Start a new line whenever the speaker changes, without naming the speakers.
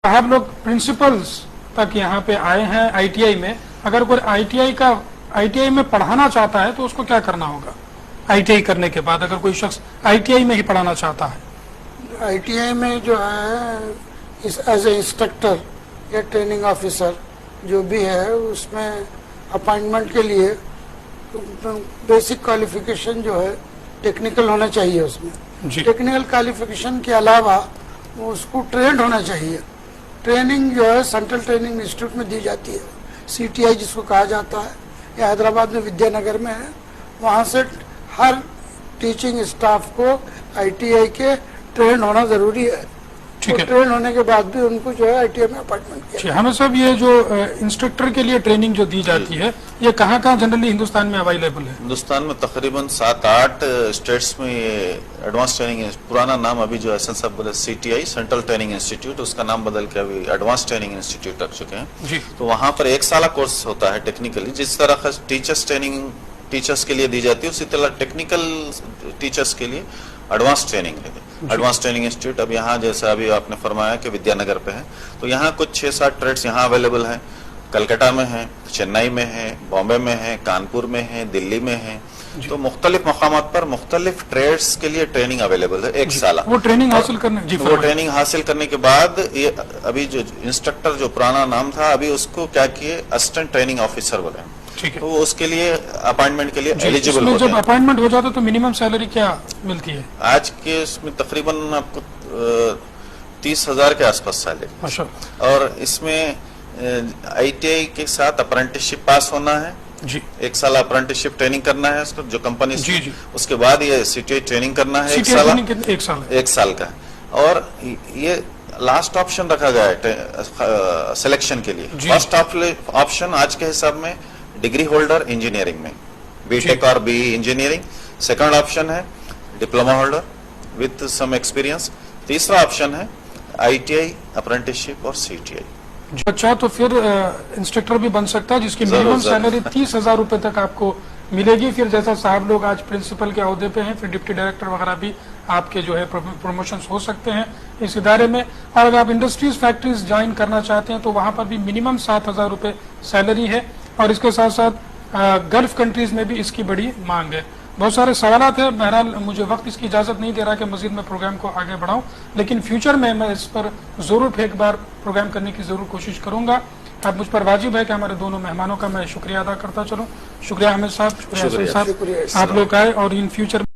साहब लोग प्रिंसिपल्स तक यहाँ पे आए हैं आईटीआई में। अगर कोई आईटीआई में पढ़ाना चाहता है तो उसको क्या करना होगा? आईटीआई करने के बाद अगर कोई शख्स आईटीआई में ही पढ़ाना चाहता है,
आईटीआई में जो है एज ए इंस्ट्रक्टर या ट्रेनिंग ऑफिसर जो भी है, उसमें अपॉइंटमेंट के लिए बेसिक क्वालिफिकेशन जो है टेक्निकल होना चाहिए। उसमें टेक्निकल क्वालिफिकेशन के अलावा उसको ट्रेंड होना चाहिए। ट्रेनिंग जो है सेंट्रल ट्रेनिंग इंस्टीट्यूट में दी जाती है, सीटीआई जिसको कहा जाता है, या हैदराबाद में विद्यानगर में है। वहाँ से हर टीचिंग स्टाफ को आईटीआई के ट्रेन होना जरूरी है।
ठीक है।
ट्रेन होने के बाद भी उनको जो है आईटीआई में अपॉइंटमेंट किया।
हमें सब ये जो इंस्ट्रक्टर के लिए ट्रेनिंग जो दी जाती है, ये कहाँ कहाँ जनरली हिंदुस्तान में अवेलेबल है?
हिंदुस्तान में तकरीबन 7-8 स्टेट्स में ये एडवांस ट्रेनिंग, पुराना नाम अभी जो एहसन साहब बोले सीटीआई सेंट्रल ट्रेनिंग इंस्टीट्यूट, उसका नाम बदल के अभी एडवांस ट्रेनिंग इंस्टीट्यूट रख चुके हैं
जी।
तो वहाँ पर 1 साल कोर्स होता है टेक्निकली। जिस तरह टीचर्स ट्रेनिंग टीचर्स के लिए दी जाती है, उसी तरह टेक्निकल टीचर्स के लिए एडवांस ट्रेनिंग है। एडवांस ट्रेनिंग इंस्टीट्यूट अब यहाँ जैसा अभी आपने फरमाया कि विद्यानगर पे है, तो यहाँ कुछ 6-7 ट्रेड्स यहाँ अवेलेबल हैं। कलकत्ता में है, चेन्नई में है, बॉम्बे में है, कानपुर में है, दिल्ली में है। तो मुख्तलिफ मकामात पर मुख्तलिफ ट्रेड्स के लिए ट्रेनिंग अवेलेबल है 1 साल।
वो ट्रेनिंग हासिल करने
वो ट्रेनिंग हासिल करने के बाद ये अभी जो इंस्ट्रक्टर जो पुराना नाम था, अभी उसको क्या किए असिस्टेंट ट्रेनिंग ऑफिसर बोले।
ठीक है।
तो वो उसके लिए अपॉइंटमेंट के लिए एलिजिबल होते
जब
हैं।
अपॉइंटमेंट हो जाता है तो मिनिमम सैलरी क्या मिलती है?
आज के इसमें तकरीबन आपको 30,000 के आसपास सैलरी।
माशाअल्लाह।
और इसमें आईटीआई के साथ अप्रेंटिसशिप पास होना है
जी।
1 साल अप्रेंटिसशिप ट्रेनिंग करना है उसको जो कंपनी
जी जी।
उसके बाद ये सीटीआई ट्रेनिंग करना है 1
CTI
साल।
ट्रेनिंग कितने? 1 साल है।
1 साल का। और ये लास्ट ऑप्शन रखा गया है सिलेक्शन के लिए। फर्स्ट ऑप्शन आज के हिसाब में डिग्री होल्डर इंजीनियरिंग में, बीटेक और बीई इंजीनियरिंग। सेकंड ऑप्शन है diploma holder with some experience. तीसरा ऑप्शन है आईटीआई अप्रेंटिसशिप और सीटीआई।
अच्छा, तो फिर इंस्ट्रक्टर भी बन सकता है जिसकी
जरूर,
मिनिमम
जरूर।
सैलरी 30,000 रुपए तक आपको मिलेगी। फिर जैसा साहब लोग आज प्रिंसिपल के अहदे पे हैं, फिर डिप्टी डायरेक्टर वगैरह भी आपके जो है प्रमोशन हो सकते हैं इस इदारे में। और अगर आप इंडस्ट्रीज फैक्ट्रीज ज्वाइन करना चाहते हैं तो वहां पर भी मिनिमम 7,000 रुपए सैलरी है। और इसके साथ साथ गल्फ कंट्रीज में भी इसकी बड़ी मांग है। बहुत सारे सवालात है, बहरहाल मुझे वक्त इसकी इजाजत नहीं दे रहा कि मजीद मैं प्रोग्राम को आगे बढ़ाऊं, लेकिन फ्यूचर में मैं इस पर जरूर एक बार प्रोग्राम करने की जरूर कोशिश करूंगा। अब मुझ पर वाजिब है कि हमारे दोनों मेहमानों का मैं शुक्रिया अदा करता चलूं। शुक्रिया अहमद साहब, शुक्रिया सईद साहब, आप लोग आए और इन फ्यूचर